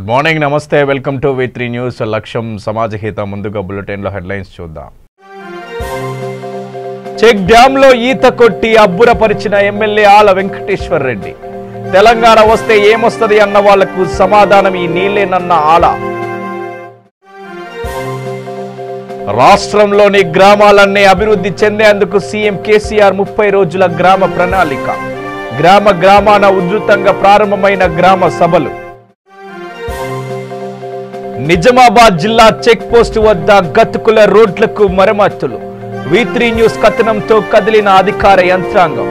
Good morning నమస్తే welcome to V3 news లక్ష్యం సమాజహిత ముందుగా బులెటిన్ లో హెడ్లైన్స్ చూద్దాం. చెక్ డ్యామ్ లో ఈత కొట్టి అబ్బురపరిచిన ఎమ్మెల్యే ఆల వెంకటేశ్వర్ రెడ్డి. తెలంగాణ వస్తే ఏమొస్తది అన్న వాళ్లకు సమాధానం ఈ నీళ్లేనన్న ఆల. రాష్ట్రంలోని గ్రామాలన్నీ అభివృద్ధి చెందేందుకు సీఎం కేసీఆర్ 30 రోజుల గ్రామ ప్రణాళిక. గ్రామాన ఉధృతంగా ప్రారంభమైన గ్రామ సభలు. నిజామాబాద్ జిల్లా చెక్ పోస్ట్ వద్ద గతుకుల రోడ్లకు మరమ్మతులు. V3 న్యూస్ కథనంతో కదిలిన అధికార యంత్రాంగం.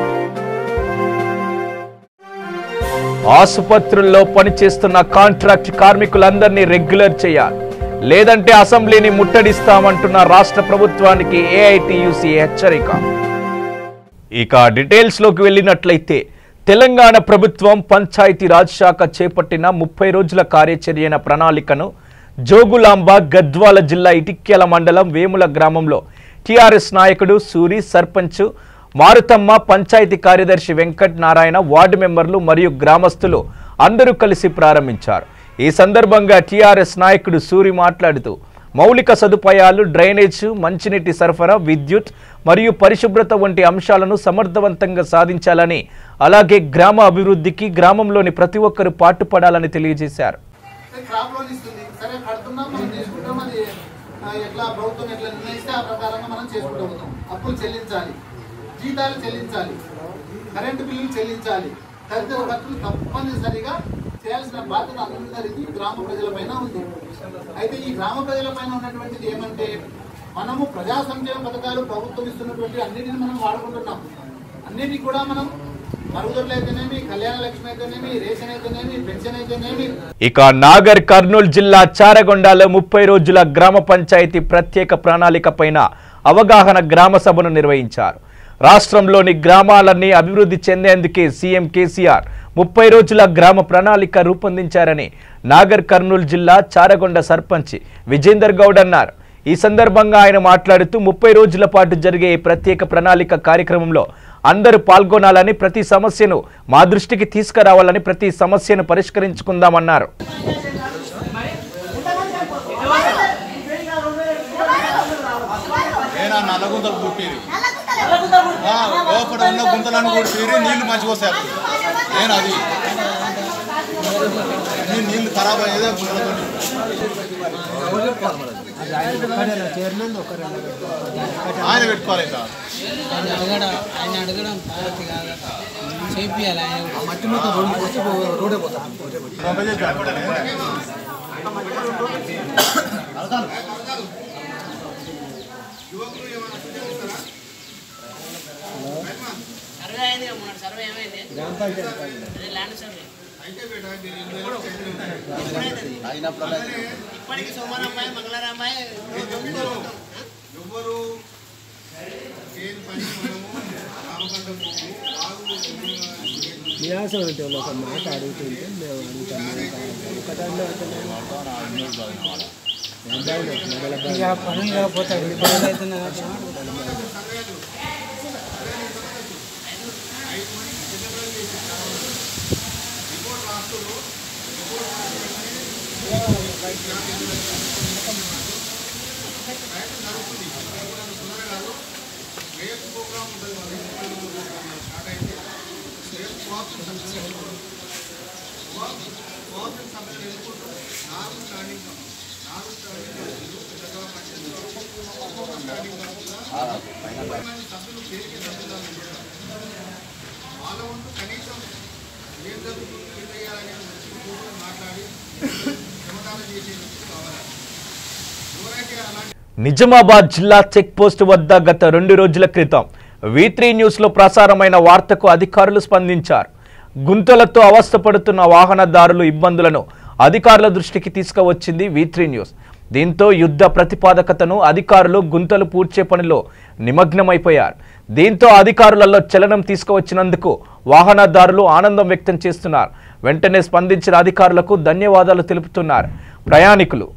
ఆసుపత్రుల్లో పనిచేస్తున్న కాంట్రాక్ట్ కార్మికులందరినీ రెగ్యులర్ చేయాలి, లేదంటే అసెంబ్లీని ముట్టడిస్తామంటున్న రాష్ట్ర ప్రభుత్వానికి AITUC హెచ్చరిక. ఇక డీటెయిల్స్ లోకి వెళ్ళినట్లయితే తెలంగాణ ప్రభుత్వం పంచాయతీరాజ్ శాఖ చేపట్టిన 30 రోజుల కార్యాచరణ ప్రణాళికను జోగులాంబ గద్వాల జిల్లా ఇటిక్యాల మండలం వేముల గ్రామంలో టీఆర్ఎస్ నాయకుడు సూరి, సర్పంచ్ మారుతమ్మ, పంచాయతీ కార్యదర్శి వెంకట్ నారాయణ, వార్డు మెంబర్లు మరియు గ్రామస్తులు అందరూ కలిసి ప్రారంభించారు. ఈ సందర్భంగా టీఆర్ఎస్ నాయకుడు సూరి మాట్లాడుతూ మౌలిక సదుపాయాలు, డ్రైనేజ్, మంచినీటి సరఫరా, విద్యుత్ మరియు పరిశుభ్రత వంటి అంశాలను సమర్థవంతంగా సాధించాలని, అలాగే గ్రామ అభివృద్ధికి గ్రామంలోని ప్రతి ఒక్కరూ పాటుపడాలని తెలియజేశారు. జీతాలు చెల్లించాలి, కరెంటు బిల్లులు చెల్లించాలి, తదితర ఖర్చులు తప్పనిసరిగా చేయాల్సిన బాధ్యత అందరికీ గ్రామ ప్రజలపైన ఉంది. అయితే ఈ గ్రామ ప్రజలపైన ఉన్నటువంటిది ఏమంటే, మనము ప్రజా సంక్షేమ పథకాలు ప్రభుత్వం ఇస్తున్నటువంటి అన్నిటిని మనం వాడుకుంటున్నాం. అన్నిటికీ కూడా మనం మరుగుదొడ్లు అయితేనేమి, కళ్యాణ లక్ష్మి అయితేనేమి, రేషన్ అయితేనేమి, పెన్షన్ అయితేనేమి. ఇక నాగర్ కర్నూలు జిల్లా చారగొండలో 30 రోజుల గ్రామ పంచాయతీ ప్రత్యేక ప్రణాళిక పైన అవగాహన గ్రామ సభను నిర్వహించారు. రాష్ట్రంలోని గ్రామాలన్నీ అభివృద్ధి చెందేందుకే సీఎం కేసీఆర్ 30 రోజుల గ్రామ ప్రణాళిక రూపొందించారని నాగర్ కర్నూలు జిల్లా చారగొండ సర్పంచ్ విజేందర్ గౌడ్ అన్నారు. ఈ సందర్భంగా ఆయన మాట్లాడుతూ 30 రోజుల పాటు జరిగే ఈ ప్రత్యేక ప్రణాళిక కార్యక్రమంలో అందరూ పాల్గొనాలని, ప్రతి సమస్యను మా దృష్టికి తీసుకురావాలని, ప్రతి సమస్యను పరిష్కరించుకుందామన్నారు. లోపల ఉన్న గుంతలను కూడా తీరి నీళ్లు మంచిగా వస్తాయి. నేను అది నీళ్లు ఖరాబ్ అయ్యేదే గుంతలతో. ఆయన పెట్టుకోవాలి. ఇంకా ఆయన అడగడం చేపియాలి. ఆయన మట్టి మొత్తం రోడ్డే పోతాం. ఇప్పటికి సోమవారం మంగళవారం ఎవరు నియాసం అంటే ఒక మాట అడుగుతుంటే మేము అడుగుతాము. పని పోతాడు నిజామాబాద్ జిల్లా చెక్ పోస్ట్ వద్ద గత 2 రోజుల క్రితం V3 న్యూస్ లో ప్రసారమైన వార్తకు అధికారులు స్పందించారు. గుంతలతో అవస్థపడుతున్న వాహనదారుల ఇబ్బందులను అధికారుల దృష్టికి తీసుకువచ్చింది V3 న్యూస్. దీంతో యుద్ధ ప్రతిపాదకతను అధికారులు గుంతలు పూడ్చే పనిలో నిమగ్నమైపోయారు. దీంతో అధికారులలో చలనం తీసుకువచ్చినందుకు వాహనదారులు ఆనందం వ్యక్తం చేస్తున్నారు. వెంటనే స్పందించిన అధికారులకు ధన్యవాదాలు తెలుపుతున్నారు ప్రయాణికులు.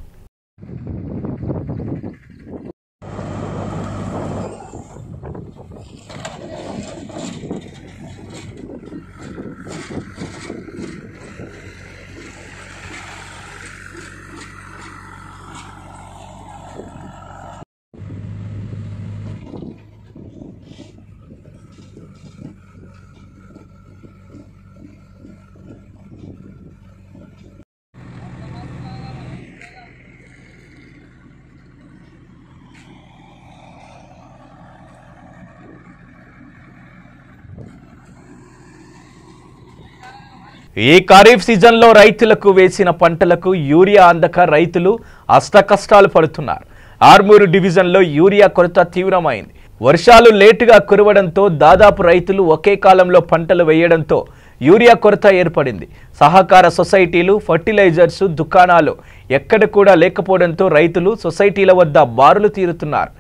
ఈ ఖరీఫ్ సీజన్లో రైతులకు వేసిన పంటలకు యూరియా అందక రైతులు అష్టకష్టాలు పడుతున్నారు. ఆర్మూరు డివిజన్లో యూరియా కొరత తీవ్రమైంది. వర్షాలు లేటుగా కురవడంతో దాదాపు రైతులు ఒకే కాలంలో పంటలు వేయడంతో యూరియా కొరత ఏర్పడింది. సహకార సొసైటీలు, ఫర్టిలైజర్స్ దుకాణాలు ఎక్కడ కూడా లేకపోవడంతో రైతులు సొసైటీల వద్ద బారులు తీరుతున్నారు.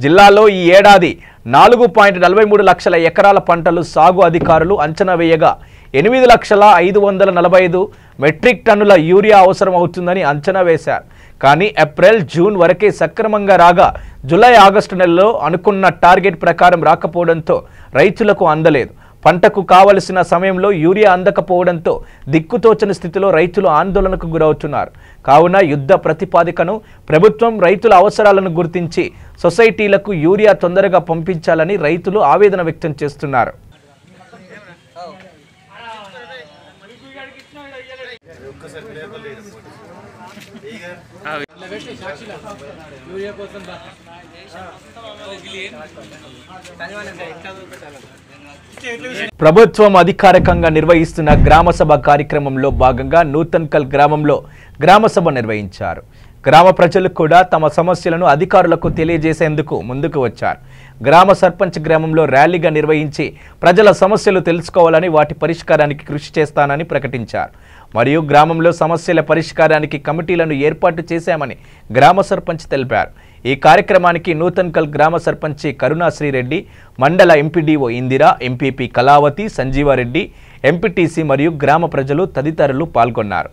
జిల్లాలో ఈ ఏడాది 4.43 లక్షల ఎకరాల పంటలు సాగు అధికారులు అంచనా వేయగా 8,545 మెట్రిక్ టన్నుల యూరియా అవసరం అవుతుందని అంచనా వేశారు. కానీ ఏప్రిల్, జూన్ వరకే సక్రమంగా రాగా జూలై, ఆగస్టు నెలలో అనుకున్న టార్గెట్ ప్రకారం రాకపోవడంతో రైతులకు అందలేదు. పంటకు కావలసిన సమయంలో యూరియా అందకపోవడంతో దిక్కుతోచని స్థితిలో రైతులు ఆందోళనకు గురవుతున్నారు. కావున యుద్ధ ప్రతిపాదికను ప్రభుత్వం రైతుల అవసరాలను గుర్తించి సొసైటీలకు యూరియా తొందరగా పంపించాలని రైతులు ఆవేదన వ్యక్తం చేస్తున్నారు. ప్రభుత్వం అధికారికంగా నిర్వహిస్తున్న గ్రామసభ కార్యక్రమంలో భాగంగా నూతన్కల్ గ్రామంలో గ్రామసభ నిర్వహించారు. గ్రామ ప్రజలు కూడా తమ సమస్యలను అధికారులకు తెలియజేసేందుకు ముందుకు వచ్చారు. గ్రామ సర్పంచ్ గ్రామంలో ర్యాలీగా నిర్వహించి ప్రజల సమస్యలు తెలుసుకోవాలని, వాటి పరిష్కారానికి కృషి చేస్తానని ప్రకటించారు. మరియు గ్రామంలో సమస్యల పరిష్కారానికి కమిటీలను ఏర్పాటు చేశామని గ్రామ సర్పంచ్ తెలిపారు. ఈ కార్యక్రమానికి నూతన్కల్ గ్రామ సర్పంచి కరుణాశ్రీరెడ్డి, మండల MPDO Indira, MPP Kalavathi, Sanjeeva Reddy, MPTC మరియు గ్రామ ప్రజలు తదితరులు పాల్గొన్నారు.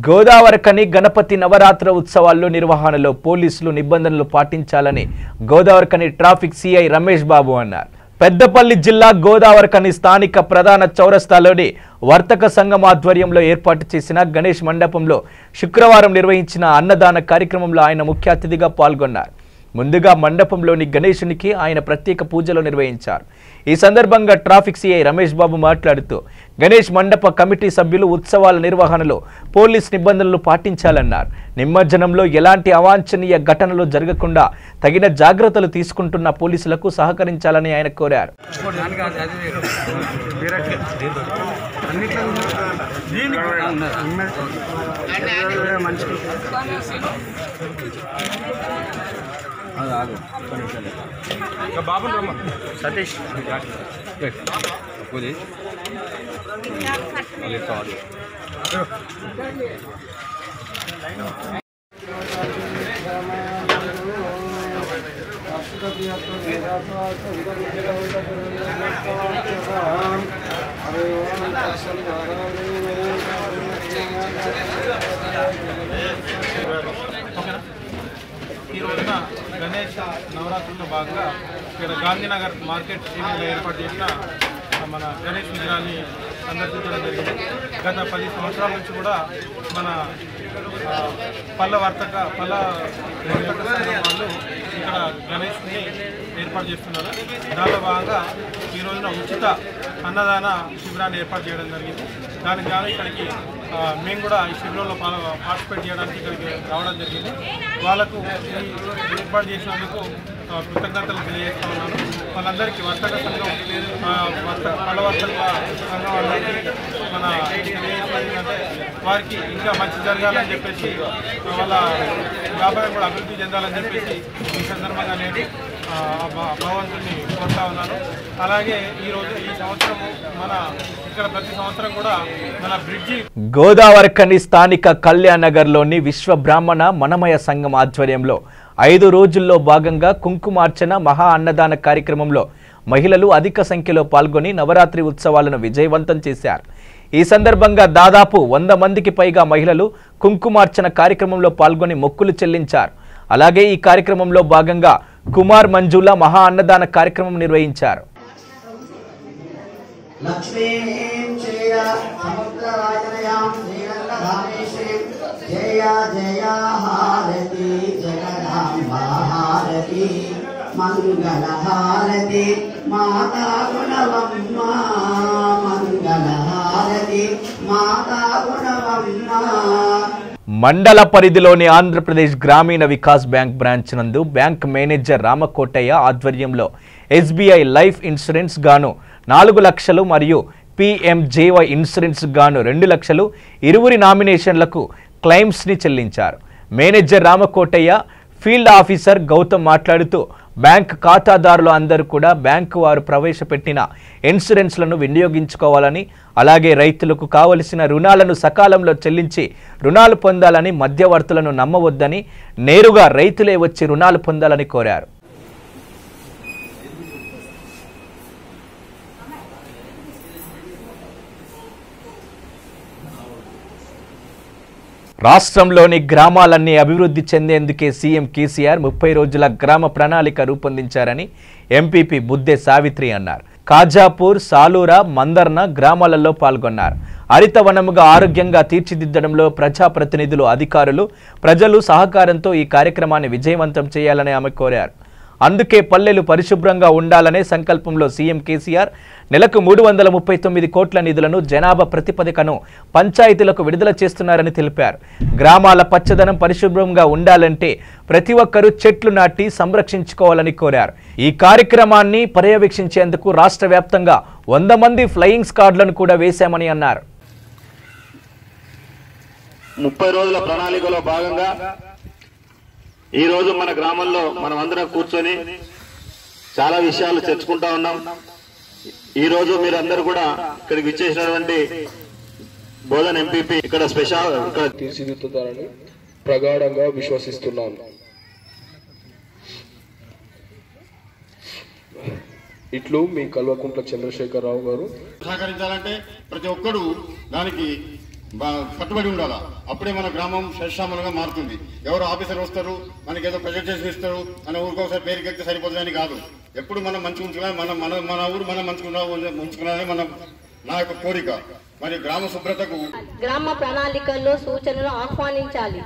గోదావరికని గణపతి నవరాత్ర ఉత్సవాల్లో నిర్వహణలో పోలీసులు నిబంధనలు పాటించాలని గోదావరికని ట్రాఫిక్ సిఐ రమేష్ బాబు అన్నారు. పెద్దపల్లి జిల్లా గోదావరికని స్థానిక ప్రధాన చౌరస్తాలోని వర్తక సంఘం ఆధ్వర్యంలో ఏర్పాటు చేసిన గణేష్ మండపంలో శుక్రవారం నిర్వహించిన అన్నదాన కార్యక్రమంలో ఆయన ముఖ్య అతిథిగా పాల్గొన్నారు. ముందుగా మండపంలోని గణేశునికి ఆయన ప్రత్యేక పూజలు నిర్వహించారు. ఈ సందర్భంగా ట్రాఫిక్ సిఐ రమేష్ బాబు మాట్లాడుతూ గణేష్ మండప కమిటీ సభ్యులు ఉత్సవాల నిర్వహణలో పోలీస్ నిబంధనలు పాటించాలన్నారు. నిమజ్జనంలో ఎలాంటి అవాంఛనీయ ఘటనలు జరగకుండా తగిన జాగ్రత్తలు తీసుకుంటున్న పోలీసులకు సహకరించాలని ఆయన కోరారు. బాబు సతీష్ ఈ రోజున గణేష్ నవరాత్రుల్లో భాగంగా ఇక్కడ గాంధీనగర్ మార్కెట్ ఏరియాలో ఏర్పాటు చేసిన మన గణేష్ విగ్రహాన్ని సందర్శించడం జరిగింది. గత 10 సంవత్సరాల నుంచి కూడా మన పళ్ళ వాళ్ళు ఇక్కడ గణేష్ని ఏర్పాటు చేస్తున్నారు. దానిలో భాగంగా ఈ రోజున ఉచిత అన్నదాన శిబిరాన్ని ఏర్పాటు చేయడం జరిగింది. దానికి గాను ఇక్కడికి మేము కూడా ఈ శిబిరంలో పార్టిసిపేట్ చేయడానికి ఇక్కడికి రావడం జరిగింది. వాళ్ళకు ఏర్పాటు చేసినందుకు కృతజ్ఞతలు తెలియజేస్తా ఉన్నాను. వాళ్ళందరికీ వర్తక సంఘం పళ్ళ వర్తక సంఘం వాళ్ళకి మన తెలియజేసేది వారికి ఇంకా మంచి జరగాలని చెప్పేసి, వాళ్ళ వ్యాపారం కూడా అభివృద్ధి చెందాలని చెప్పేసి ఈ సందర్భంగా నేను భగవంతుని కోరుతా ఉన్నాను. అలాగే ఈ సంవత్సరము మన ఇక్కడ ప్రతి సంవత్సరం కూడా మన బ్రిడ్జి గోదావరికని స్థానిక కళ్యాణ్ నగర్లోని విశ్వ బ్రాహ్మణ మనమయ సంఘం ఆధ్వర్యంలో 5 రోజుల్లో భాగంగా కుంకుమార్చన మహా అన్నదాన కార్యక్రమంలో మహిళలు అధిక సంఖ్యలో పాల్గొని నవరాత్రి ఉత్సవాలను విజయవంతం చేశారు. ఈ సందర్భంగా దాదాపు 100 మందికి పైగా మహిళలు కుంకుమార్చన కార్యక్రమంలో పాల్గొని మొక్కులు చెల్లించారు. అలాగే ఈ కార్యక్రమంలో భాగంగా కుమార్ మంజుల మహా అన్నదాన కార్యక్రమం నిర్వహించారు. లక్ష్మీ जय समुद्रराजनयां श्रीरङ्गधामेश्वरीं जय जय हारति जगदाम्बा हारति मंगलहारति माता गुणवम्मा मंगलहारति माता गुणवम्मा। మండల పరిధిలోని ఆంధ్రప్రదేశ్ గ్రామీణ వికాస్ బ్యాంక్ బ్రాంచ్ నందు బ్యాంక్ మేనేజర్ రామకోటయ్య ఆధ్వర్యంలో ఎస్బీఐ లైఫ్ ఇన్సూరెన్స్ గాను 4 లక్షలు మరియు PMJY ఇన్సూరెన్స్ గాను 2 లక్షలు ఇరువురి నామినేషన్లకు క్లెయిమ్స్ ని చెల్లించారు. Manager Ramakotaiah field officer Gautam మాట్లాడుతూ బ్యాంక్ ఖాతాదారులు అందరూ కూడా బ్యాంకు వారు ప్రవేశపెట్టిన ఇన్సూరెన్స్లను వినియోగించుకోవాలని, అలాగే రైతులకు కావలసిన రుణాలను సకాలంలో చెల్లించి రుణాలు పొందాలని, మధ్యవర్తులను నమ్మవద్దని, నేరుగా రైతులే వచ్చి రుణాలు పొందాలని కోరారు. రాష్ట్రంలోని గ్రామాలన్నీ అభివృద్ధి చెందేందుకే సీఎం కేసీఆర్ 30 రోజుల గ్రామ ప్రణాళిక రూపొందించారని ఎంపీపీ బుద్దే సావిత్రి అన్నారు. కాజాపూర్, సాలూరా, మందర్న గ్రామాలలో పాల్గొన్నారు. హరితవనముగా ఆరోగ్యంగా తీర్చిదిద్దడంలో ప్రజాప్రతినిధులు, అధికారులు, ప్రజలు సహకారంతో ఈ కార్యక్రమాన్ని విజయవంతం చేయాలని ఆమె కోరారు. అందుకే పల్లెలు పరిశుభ్రంగా ఉండాలనే సంకల్పంలో సీఎం కేసీఆర్ నెలకు 339 కోట్ల నిధులను జనాభా ప్రతిపదికను పంచాయతీలకు విడుదల చేస్తున్నారని తెలిపారు. గ్రామాల పచ్చదనం పరిశుభ్రంగా ఉండాలంటే ప్రతి ఒక్కరూ చెట్లు నాటి సంరక్షించుకోవాలని కోరారు. ఈ కార్యక్రమాన్ని పర్యవేక్షించేందుకు రాష్ట్ర వ్యాప్తంగా 100 మంది ఫ్లయింగ్ స్క్వాడ్లను కూడా వేశామని అన్నారు. 30 రోజుల ప్రణాళికలో భాగంగా ఈ రోజు మన గ్రామంలో మనం అందరం కూర్చొని చాలా విషయాలు చర్చుకుంటా ఉన్నాం. ఈ రోజు మీరందరూ కూడా ఇక్కడికి విచ్చేసినటువంటి బోధన్ ఎంపీపీ ఇక్కడ స్పెషల్ తీర్చిదిద్దుతారని ప్రగాఢంగా విశ్వసిస్తున్నాను. ఇట్లు మీ కల్వకుంట్ల చంద్రశేఖరరావు గారు. సహకరించాలంటే ప్రతి ఒక్కడు దానికి కట్టుబడి ఉండాలా. అప్పుడే మన గ్రామం శశామలుగా మారుతుంది. ఎవరు ఆఫీసర్ వస్తారు, మనకి ఏదో ప్రజెంటేషన్ ఇస్తారు అని ఊరికొకసారి పేరుకి ఎక్కితే సరిపోతుందని కాదు. ఎప్పుడు మనం మంచిగా ఉంచుకోవాలి, మన ఊరు మనం ఉంచుకున్నారని నా యొక్క కోరిక. మరి గ్రామ శుభ్రతకు గ్రామ ప్రణాళికల్లో సూచనలు ఆహ్వానించాలి.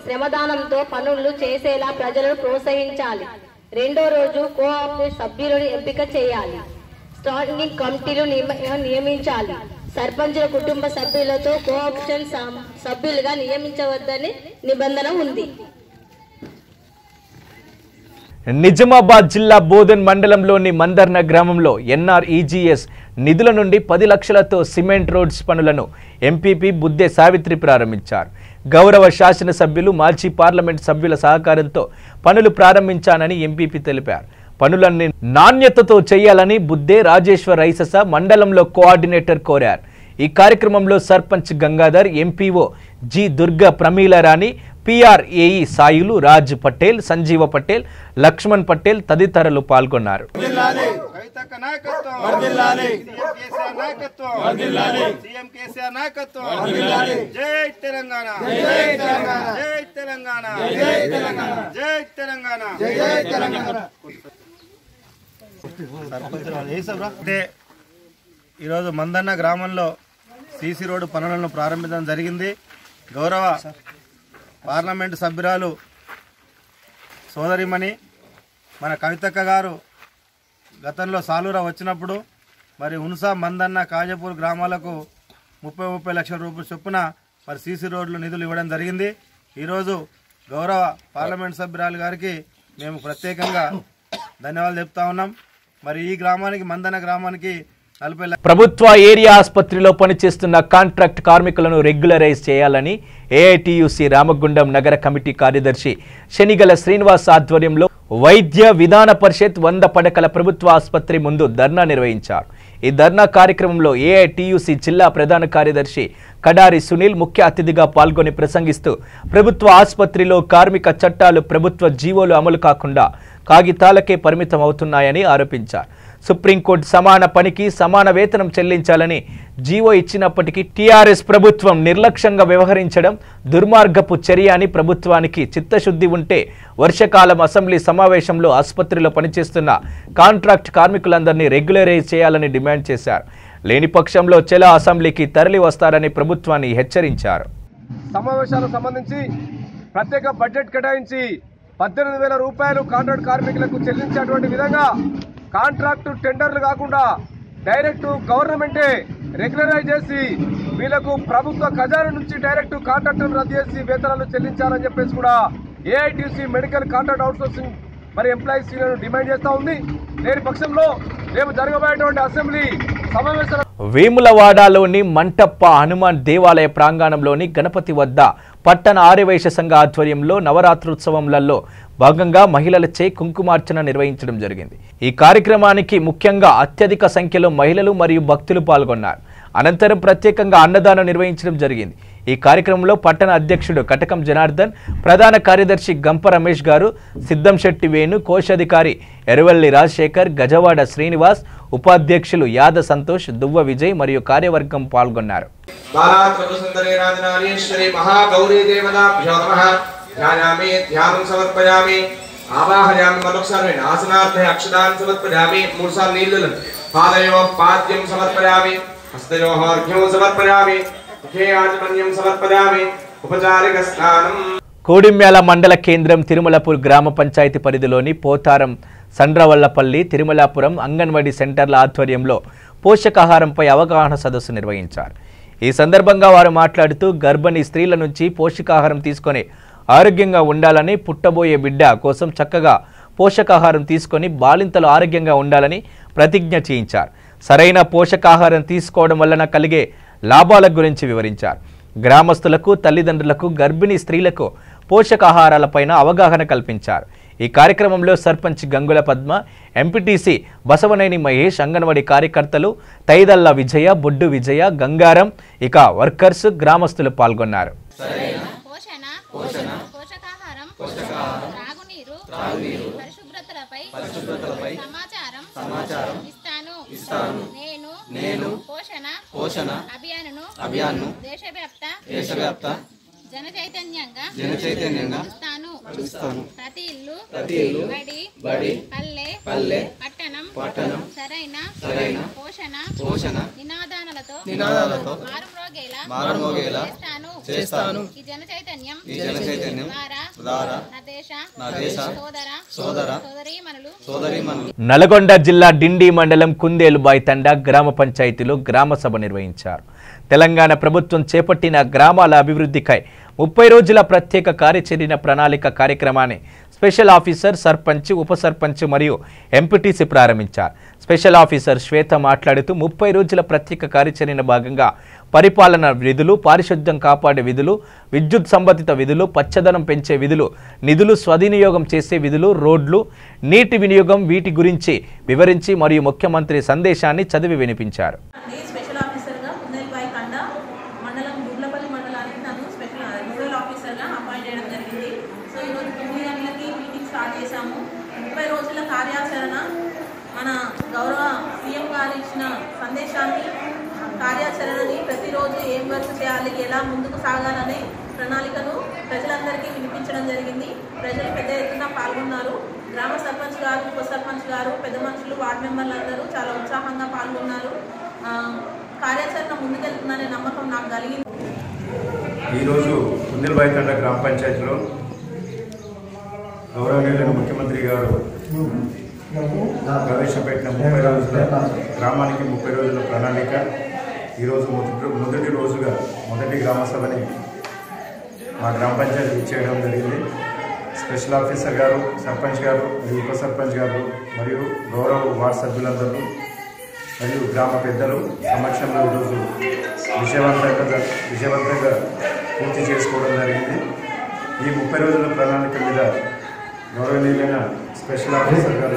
శ్రమదానంతో పనులు చేసేలా ప్రజలను ప్రోత్సహించాలి. రెండో రోజు కోఆపరేటివ్ సభ్యులను ఎంపిక చేయాలి. స్టాండింగ్ కమిటీలు నియమించాలి. సర్పంచుల కుటుంబ సభ్యులతో కోఆపరేషన్ సభ్యులుగా నియమించవద్దని నిబంధన ఉంది. నిజామాబాద్ జిల్లా బోధన్ మండలంలోని మందర్న గ్రామంలో NREGS నిధుల నుండి 10 లక్షలతో సిమెంట్ రోడ్స్ పనులను ఎంపీపీ బుద్దే సావిత్రి ప్రారంభించారు. గౌరవ శాసనసభ్యులు, మాజీ పార్లమెంట్ సభ్యుల సహకారంతో పనులు ప్రారంభించానని ఎంపీపీ తెలిపారు. పనులన్నీ నాణ్యతతో చేయాలని బుద్దే రాజేశ్వర్ ఐసస మండలంలో కోఆర్డినేటర్ కోరారు. ఈ కార్యక్రమంలో sarpanch Gangadhar, MPO G Durga Pramilarani, PRAE Sayulu, Raj Patel, Sanjeeva Patel, Lakshman Patel తదితరులు పాల్గొన్నారు. ఈరోజు మందన్న గ్రామంలో సీసీ రోడ్డు పనులను ప్రారంభించడం జరిగింది. గౌరవ పార్లమెంటు సభ్యురాలు సోదరిమణి మన కవితక్క గారు గతంలో సాలూరా వచ్చినప్పుడు మరి హున్సా, మందన్న, కాజపూర్ గ్రామాలకు 30 లక్షల రూపాయల చొప్పున మరి సీసీ రోడ్లు నిధులు ఇవ్వడం జరిగింది. ఈరోజు గౌరవ పార్లమెంట్ సభ్యురాలు గారికి మేము ప్రత్యేకంగా ధన్యవాదాలు చెప్తా ఉన్నాం. మరి ఈ గ్రామానికి, మందన్న గ్రామానికి ప్రభుత్వ ఏరియా ఆసుపత్రిలో పనిచేస్తున్న కాంట్రాక్ట్ కార్మికులను రెగ్యులరైజ్ చేయాలని AITUC రామగుండం నగర కమిటీ కార్యదర్శి శనిగల శ్రీనివాస్ ఆధ్వర్యంలో వైద్య విధాన పరిషత్ 100 పడకల ప్రభుత్వ ఆసుపత్రి ముందు ధర్నా నిర్వహించారు. ఈ ధర్నా కార్యక్రమంలో AITUC జిల్లా ప్రధాన కార్యదర్శి కడారి సునీల్ ముఖ్య అతిథిగా పాల్గొని ప్రసంగిస్తూ ప్రభుత్వ ఆసుపత్రిలో కార్మిక చట్టాలు, ప్రభుత్వ జీవోలు అమలు కాకుండా కాగితాలకే పరిమితం అవుతున్నాయని ఆరోపించారు. సుప్రీంకోర్టు సమాన పనికి సమాన వేతనం చెల్లించాలని జీవో ఇచ్చినప్పటికీ టీఆర్ఎస్ ప్రభుత్వం నిర్లక్ష్యంగా వ్యవహరించడం దుర్మార్గపు చర్య అని, ప్రభుత్వానికి చిత్తశుద్ధి ఉంటే వర్షాకాలం అసెంబ్లీ సమావేశంలో ఆసుపత్రిలో పనిచేస్తున్న కాంట్రాక్ట్ కార్మికులందరినీ రెగ్యులరైజ్ చేయాలని డిమాండ్ చేశారు. లేని పక్షంలో చెల అసెంబ్లీకి తరలి వస్తారని ప్రభుత్వాన్ని హెచ్చరించారు. సమావేశాలకు సంబంధించి ప్రత్యేక బడ్జెట్ కేటాయించి 18,000 రూపాయలు కాంట్రాక్ట్ కార్మికులకు చెల్లించేటువంటి విధంగా కాంట్రాక్టు టెండర్లు కాకుండా డైరెక్ట్ గవర్నమెంటే రెగ్యులరైజ్ చేసి వీళ్లకు ప్రభుత్వ ఖజానా నుంచి డైరెక్ట్ కాంట్రాక్టులు రద్దు చేసి వేతనాలు చెల్లించాలని చెప్పేసి కూడా ఏఐటీసీ మెడికల్ కాంట్రాక్ట్ అవుట్సోర్సింగ్ మరి ఎంప్లాయీస్ యూనియన్ డిమాండ్ చేస్తూ ఉంది. లేని పక్షంలో రేపు జరగబోయేటువంటి అసెంబ్లీ సమావేశాల వేములవాడలోని మంటప్ప హనుమాన్ దేవాలయ ప్రాంగణంలోని గణపతి వద్ద పట్టణ ఆర్యవైశ్య సంఘ ఆధ్వర్యంలో నవరాత్రోత్సవంలలో భాగంగా మహిళలచే కుంకుమార్చన నిర్వహించడం జరిగింది. ఈ కార్యక్రమానికి ముఖ్యంగా అత్యధిక సంఖ్యలో మహిళలు మరియు భక్తులు పాల్గొన్నారు. అనంతరం ప్రత్యేకంగా అన్నదానం నిర్వహించడం జరిగింది. ఈ కార్యక్రమంలో పట్టణ అధ్యక్షుడు కటకం జనార్దన్, ప్రధాన కార్యదర్శి గంప రమేష్ గారు, సిద్ధంశెట్టి వేణు, కోశాధికారి ఎరువల్లి రాజశేఖర్, గజవాడ శ్రీనివాస్, ఉపాధ్యక్షులు యాద సంతోష్, దువ్వ విజయ్ మరియు కార్యవర్గం పాల్గొన్నారు. కోడిమ్యాల మండల కేంద్రం తిరుమలపూర్ గ్రామ పంచాయతీ పరిధిలోని పోతారం, సండ్రవల్లపల్లి, తిరుమలాపురం అంగన్వాడీ సెంటర్ల ఆధ్వర్యంలో పోషకాహారంపై అవగాహన సదస్సు నిర్వహించారు. ఈ సందర్భంగా వారు మాట్లాడుతూ గర్భిణీ స్త్రీల నుంచి పోషకాహారం తీసుకొని ఆరోగ్యంగా ఉండాలని, పుట్టబోయే బిడ్డ కోసం చక్కగా పోషకాహారం తీసుకొని బాలింతలు ఆరోగ్యంగా ఉండాలని ప్రతిజ్ఞ చేయించారు. సరైన పోషకాహారం తీసుకోవడం వలన కలిగే లాభాల గురించి వివరించారు. గ్రామస్తులకు, తల్లిదండ్రులకు, గర్భిణీ స్త్రీలకు పోషకాహారాలపైన అవగాహన కల్పించారు. ఈ కార్యక్రమంలో సర్పంచ్ గంగుల పద్మ, ఎంపీటీసీ బసవనేని మహేష్, అంగన్వాడీ కార్యకర్తలు తైదల్ల విజయ, బొడ్డు విజయ, గంగారం, ఇక వర్కర్స్, గ్రామస్తులు పాల్గొన్నారు. పోషణ అభియాన్ దేశవ్యాప్త జన చైతన్యంగా చూస్తాను. ప్రతి ఇల్లు బడి పల్లె పట్టణం సరైన పోషణ నినాదాలతో మారుమోగేలా చేస్తాను. ఈ జన చైతన్యం ద్వారా నా దేశ సోదరీమణులు. నల్గొండ జిల్లా డిండి మండలం కుందేలుబాయి తండా గ్రామ పంచాయతీలో గ్రామ సభ నిర్వహించారు. తెలంగాణ ప్రభుత్వం చేపట్టిన గ్రామాల అభివృద్ధికై 30 రోజుల ప్రత్యేక కార్యాచరణ ప్రణాళిక కార్యక్రమాన్ని స్పెషల్ ఆఫీసర్, సర్పంచ్, ఉప సర్పంచ్ మరియు ఎంపీటీసీ ప్రారంభించారు. స్పెషల్ ఆఫీసర్ శ్వేత మాట్లాడుతూ 30 రోజుల ప్రత్యేక కార్యాచరణ భాగంగా పరిపాలన విధులు, పారిశుద్ధ్యం కాపాడే విధులు, విద్యుత్ సంబంధిత విధులు, పచ్చదనం పెంచే విధులు, నిధులు స్వవినియోగం చేసే విధులు, రోడ్లు, నీటి వినియోగం వీటి గురించి వివరించి మరియు ముఖ్యమంత్రి సందేశాన్ని చదివి వినిపించారు. గౌరవ సీఎం గారు ఇచ్చిన సందేశాన్ని, కార్యాచరణని ప్రతిరోజు ఏం వర్క్ చేయాలి, ఎలా ముందుకు సాగాలనే ప్రణాళికను ప్రజలందరికీ వినిపించడం జరిగింది. ప్రజలు పెద్ద ఎత్తున పాల్గొన్నారు. గ్రామ సర్పంచ్ గారు, ఉప సర్పంచ్ గారు, పెద్ద మనుషులు, వార్డు మెంబర్లు అందరూ చాలా ఉత్సాహంగా పాల్గొన్నారు. కార్యాచరణ ముందుకెళ్తుందనే నమ్మకం నాకు కలిగింది. ఈరోజు కుందేలుబాయి తండా గ్రామ పంచాయతీలో గౌరవనీయులైన ముఖ్యమంత్రి గారు ప్రవేశపెట్టిన 30 రోజుల గ్రామానికి 30 రోజుల ప్రణాళిక ఈరోజు మొదటి రోజుగా మొదటి గ్రామ సభని మా గ్రామ పంచాయతీ ఇచ్చేయడం జరిగింది. స్పెషల్ ఆఫీసర్ గారు, సర్పంచ్ గారు మరియు ఉప సర్పంచ్ గారు మరియు గౌరవ వార్డు సభ్యులందరూ మరియు గ్రామ పెద్దలు సమక్షంలో ఈరోజు విజయవంతంగా పూర్తి చేసుకోవడం జరిగింది. ఈ 30 రోజుల ప్రణాళిక మీద గౌరవనీయులైన స్పెషల్ ఆఫీసర్ గారు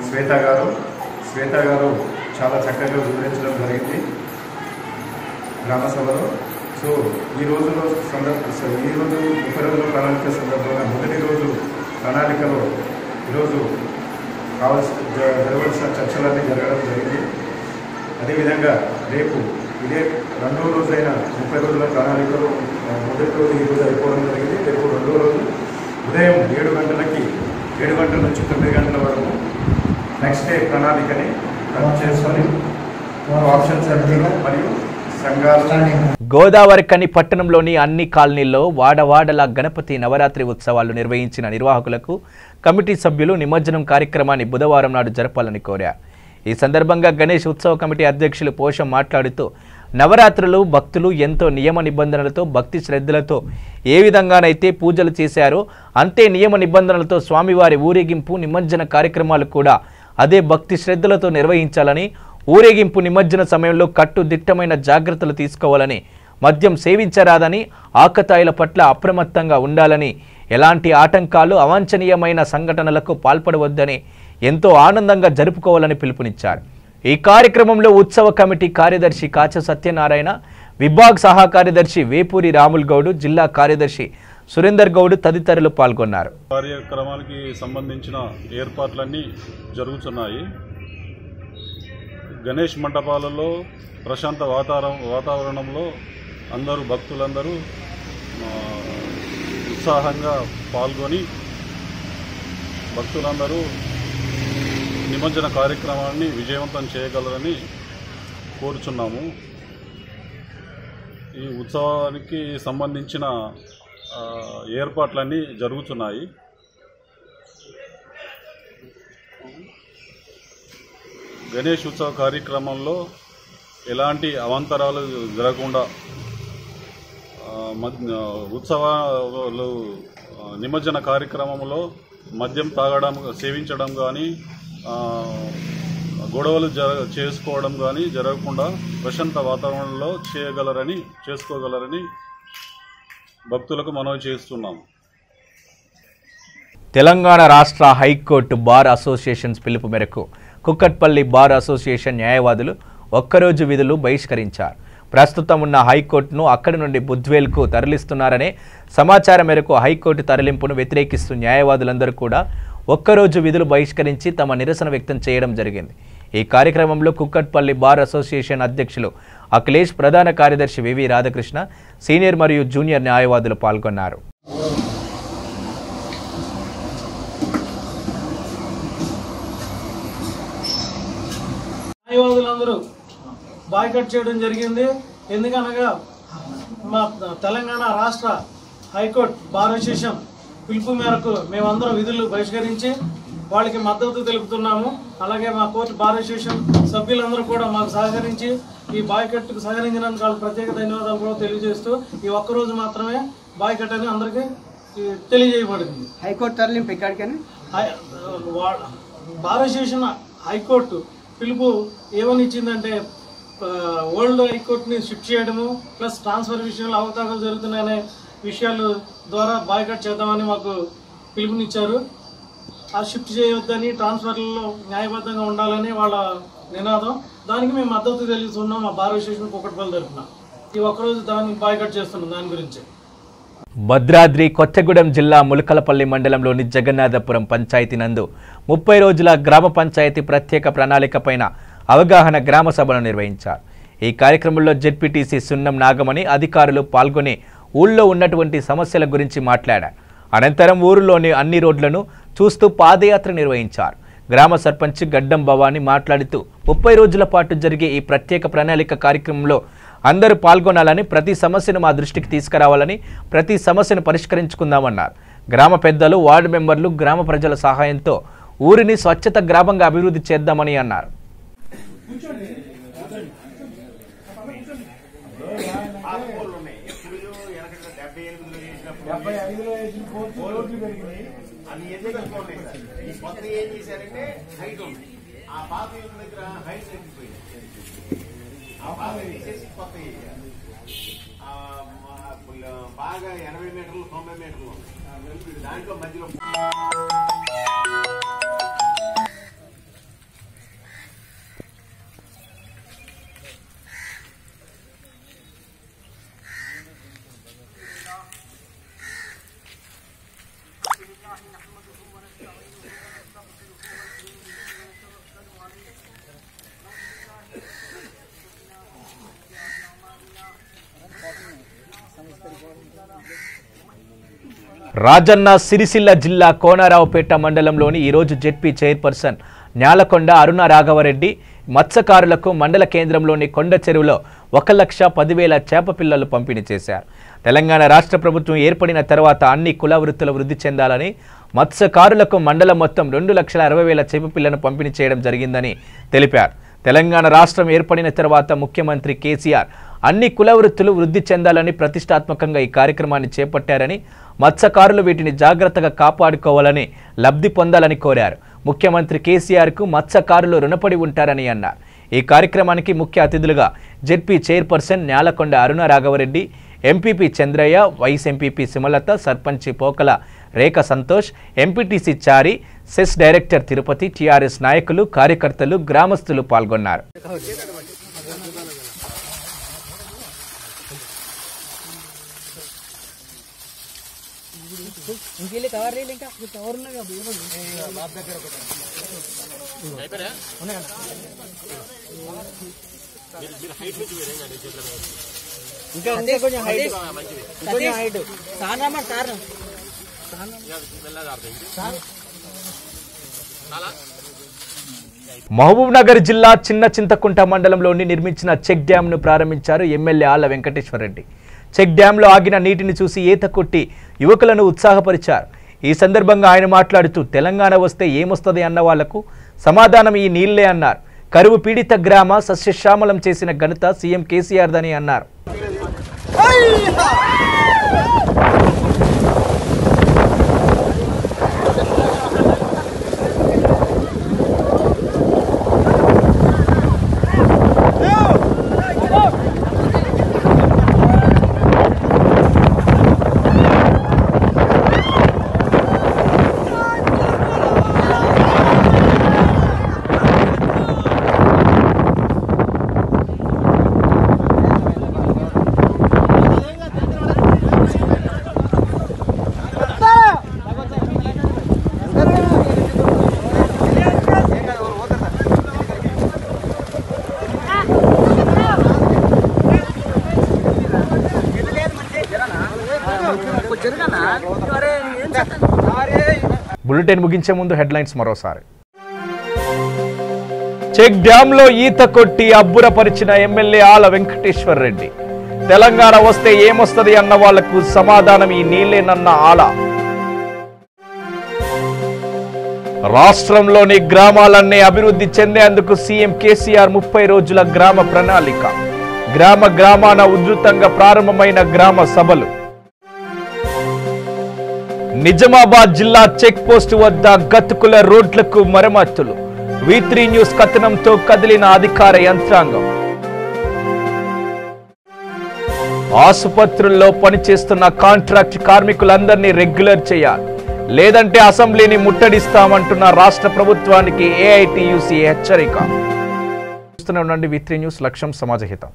శ్వేత గారు చాలా చక్కగా వివరించడం జరిగింది గ్రామ సభలో. సో ఈ రోజు 30 రోజుల ప్రణాళిక సందర్భంగా మొదటి రోజు ప్రణాళికలో ఈరోజు జరగవలసిన చర్చలన్నీ జరగడం జరిగింది. అదేవిధంగా రేపు ఇదే రెండో రోజైన 30 రోజుల ప్రణాళికలో మొదటి రోజు ఈరోజు అయిపోవడం జరిగింది. రేపు రెండో రోజు ఉదయం 7 గంటల నుంచి 9 గంటల వరకు నెక్స్ట్ డే ప్రణాళికని చేసుకొని ఆప్షన్ సమితిగా మరియు సంఘాలు గోదావరికని పట్టణంలోని అన్ని కాలనీల్లో వాడవాడల గణపతి నవరాత్రి ఉత్సవాలు నిర్వహించిన నిర్వాహకులకు కమిటీ సభ్యులు నిమజ్జనం కార్యక్రమాన్ని బుధవారం నాడు జరపాలని కోరారు. ఈ సందర్భంగా గణేష్ ఉత్సవ కమిటీ అధ్యక్షులు పోషం మాట్లాడుతూ నవరాత్రులు భక్తులు ఎంతో నియమ నిబంధనలతో భక్తి శ్రద్ధలతో ఏ విధంగానైతే పూజలు చేశారో అంతే నియమ నిబంధనలతో స్వామివారి ఊరేగింపు నిమజ్జన కార్యక్రమాలు కూడా అదే భక్తి శ్రద్ధలతో నిర్వహించాలని, ఊరేగింపు నిమజ్జన సమయంలో కట్టుదిట్టమైన జాగ్రత్తలు తీసుకోవాలని, మద్యం సేవించరాదని, ఆకతాయిల పట్ల అప్రమత్తంగా ఉండాలని, ఎలాంటి ఆటంకాలు అవాంఛనీయమైన సంఘటనలకు పాల్పడవద్దని ఎంతో ఆనందంగా జరుపుకోవాలని పిలుపునిచ్చారు. ఈ కార్యక్రమంలో ఉత్సవ కమిటీ కార్యదర్శి కాచ సత్యనారాయణ, విభాగ్ సహా కార్యదర్శి వేపూరి రాముల్ గౌడ్, జిల్లా కార్యదర్శి సురేందర్ గౌడ్ తదితరులు పాల్గొన్నారు. కార్యక్రమానికి సంబంధించిన ఏర్పాట్లన్నీ జరుగుతున్నాయి. గణేష్ మండపాలలో ప్రశాంత వాతావరణంలో అందరూ భక్తులందరూ ఉత్సాహంగా పాల్గొని భక్తులందరూ నిమజ్జన కార్యక్రమాన్ని విజయవంతం చేయగలరని కోరుచున్నాము. ఈ ఉత్సవానికి సంబంధించిన ఏర్పాట్లన్నీ జరుగుతున్నాయి. గణేష్ ఉత్సవ కార్యక్రమంలో ఎలాంటి అవాంతరాలు జరగకుండా ఉత్సవాలు నిమజ్జన కార్యక్రమంలో మద్యం తాగడం, సేవించడం కానీ, గొడవలు చేసుకోవడం కానీ జరగకుండా ప్రశాంత వాతావరణంలో చేసుకోగలరని భక్తులకు మనవి చేస్తున్నాము. తెలంగాణ రాష్ట్ర హైకోర్టు బార్ అసోసియేషన్స్ పిలుపు మేరకు కుక్కట్పల్లి బార్ అసోసియేషన్ న్యాయవాదులు ఒక్కరోజు విధులు బహిష్కరించారు. ప్రస్తుతం ఉన్న హైకోర్టును అక్కడి నుండి బుద్వేల్కు తరలిస్తున్నారనే సమాచారం మేరకు హైకోర్టు తరలింపును వ్యతిరేకిస్తూ న్యాయవాదులందరూ కూడా ఒక్కరోజు విధులు బహిష్కరించి తమ నిరసన వ్యక్తం చేయడం జరిగింది. ఈ కార్యక్రమంలో కుక్కట్పల్లి బార్ అసోసియేషన్ అధ్యక్షులు అఖిలేష్, ప్రధాన కార్యదర్శి వివి రాధాకృష్ణ, సీనియర్ మరియు జూనియర్ న్యాయవాదులు పాల్గొన్నారు. న్యాయవాదులందరూ బాయ్కట్ చేయడం జరిగింది. ఎందుకనగా మా తెలంగాణ రాష్ట్ర హైకోర్టు బార్ అసోసియేషన్ పిలుపు మేరకు మేమందరం విధులు బహిష్కరించి వాళ్ళకి మద్దతు తెలుపుతున్నాము. అలాగే మా కోర్టు బార్ అసోసియేషన్ సభ్యులందరూ కూడా మాకు సహకరించి ఈ బాయ్కట్కు సహకరించినందుకు వాళ్ళకి ప్రత్యేక ధన్యవాదాలు కూడా తెలియజేస్తూ ఈ ఒక్కరోజు మాత్రమే బాయ్కట్ అని అందరికీ తెలియజేయబడింది. హైకోర్టు తరలింపు ఎక్కడికని బార్ అసోసియేషన్ హైకోర్టు పిలుపు ఏమని ఇచ్చిందంటే ఓల్డ్ హైకోర్టుని షిఫ్ట్ చేయడము ప్లస్ ట్రాన్స్ఫర్ విషయంలో అవకతవకలు జరుగుతున్నాయనే విషయాలు ద్వారా బాయ్కట్ చేద్దామని మాకు పిలుపునిచ్చారు. ఆ షిఫ్ట్ చేయొద్దని, ట్రాన్స్ఫర్లలో న్యాయబద్ధంగా ఉండాలని వాళ్ళ నినాదం. దానికి మేము మద్దతు తెలుస్తున్నాం. మా బార్ అసోసియేషన్ కుక్కట్పల్లి తరఫున ఈ ఒక్కరోజు దాన్ని బాయ్కట్ చేస్తున్నాం. దాని గురించి భద్రాద్రి కొత్తగూడెం జిల్లా ములకలపల్లి మండలంలోని జగన్నాథపురం పంచాయతీ నందు 30 రోజుల గ్రామ పంచాయతీ ప్రత్యేక ప్రణాళికపైన అవగాహన గ్రామ సభను నిర్వహించారు. ఈ కార్యక్రమంలో జెడ్పీటీసీ సున్నం నాగమణి అధికారులు పాల్గొని ఊళ్ళో ఉన్నటువంటి సమస్యల గురించి మాట్లాడారు. అనంతరం ఊరిలోని అన్ని రోడ్లను చూస్తూ పాదయాత్ర నిర్వహించారు. గ్రామ సర్పంచ్ గడ్డం భవాని మాట్లాడుతూ 30 రోజుల పాటు జరిగే ఈ ప్రత్యేక ప్రణాళిక కార్యక్రమంలో అందరూ పాల్గొనాలని, ప్రతి సమస్యను మా దృష్టికి తీసుకురావాలని, ప్రతి సమస్యను పరిష్కరించుకుందామన్నారు. గ్రామ పెద్దలు, వార్డు మెంబర్లు, గ్రామ ప్రజల సహాయంతో ఊరిని స్వచ్ఛత గ్రామంగా అభివృద్ధి చేద్దామని అన్నారు. బాగా 80 మీటర్లు 90 మీటర్లు దాంట్లో మధ్యలో రాజన్న సిరిసిల్ల జిల్లా కోనరావుపేట మండలంలోని ఈరోజు జెడ్పీ చైర్పర్సన్ న్యాలకొండ అరుణ రాఘవరెడ్డి, మత్స్యకారులకు మండల కేంద్రంలోని కొండ చెరువులో 1,10,000 చేప పిల్లలు పంపిణీ చేశారు. తెలంగాణ రాష్ట్ర ప్రభుత్వం ఏర్పడిన తర్వాత అన్ని కుల వృత్తులు వృద్ధి చెందాలని మత్స్యకారులకు మండలం మొత్తం 2,60,000 చేప పిల్లను పంపిణీ చేయడం జరిగిందని తెలిపారు. తెలంగాణ రాష్ట్రం ఏర్పడిన తర్వాత ముఖ్యమంత్రి కేసీఆర్ అన్ని కుల వృత్తులు వృద్ధి చెందాలని ప్రతిష్టాత్మకంగా ఈ కార్యక్రమాన్ని చేపట్టారని, మత్స్యకారులు వీటిని జాగ్రత్తగా కాపాడుకోవాలని, లబ్ధి పొందాలని కోరారు. ముఖ్యమంత్రి కేసీఆర్కు మత్స్యకారులు రుణపడి ఉంటారని అన్నారు. ఈ కార్యక్రమానికి ముఖ్య అతిథులుగా ZP chairperson Nyalakonda Aruna Raghava Reddy, MPP Chandraiah, vice MPP Sumalatha, సర్పంచి Pokala Rekha Santosh, MPTC Chari, CESS director Tirupati, TRS నాయకులు, కార్యకర్తలు, గ్రామస్తులు పాల్గొన్నారు. మహబూబ్ నగర్ జిల్లా చిన్న చింతకుంట మండలంలోని నిర్మించిన చెక్ డ్యాంను ప్రారంభించారు ఎమ్మెల్యే ఆళ్ల వెంకటేశ్వరరెడ్డి. చెక్ డ్యాంలో ఆగిన నీటిని చూసి ఈత కొట్టి యువకులను ఉత్సాహపరిచారు. ఈ సందర్భంగా ఆయన మాట్లాడుతూ తెలంగాణ వస్తే ఏమొస్తుంది అన్న వాళ్లకు సమాధానం ఈ నీళ్లే అన్నారు. కరువు పీడిత గ్రామ సస్యశ్యామలం చేసిన ఘనత సీఎం కేసీఆర్దని అన్నారు. బులెటిన్ ముగించే ముందు హెడ్లైన్స్ మరోసారి. చెక్ డ్యాంలో ఈత కొట్టి అబ్బురపరిచిన ఎమ్మెల్యే ఆళ్ల వెంకటేశ్వరరెడ్డి. తెలంగాణ వస్తే ఏమొస్తుంది అన్న వాళ్లకు సమాధానం ఈ నీళ్లేనన్న ఆల. రాష్ట్రంలోని గ్రామాలన్నీ అభివృద్ధి చెందేందుకు సీఎం కేసీఆర్ 30 రోజుల గ్రామ ప్రణాళిక. గ్రామాన ఉధృతంగా ప్రారంభమైన గ్రామ సభలు. నిజామాబాద్ జిల్లా చెక్ పోస్ట్ వద్ద గతుకుల రోడ్లకు మరమ్మతులు. V3 న్యూస్ కథనంతో కదిలిన అధికార యంత్రాంగం. ఆసుపత్రుల్లో పనిచేస్తున్న కాంట్రాక్ట్ కార్మికులందరినీ రెగ్యులర్ చేయాలి, లేదంటే అసెంబ్లీని ముట్టడిస్తామంటున్న రాష్ట్ర ప్రభుత్వానికి AITUC హెచ్చరిక. చూస్తూనే ఉండండి V3 న్యూస్, లక్ష్యం సమాజహితం.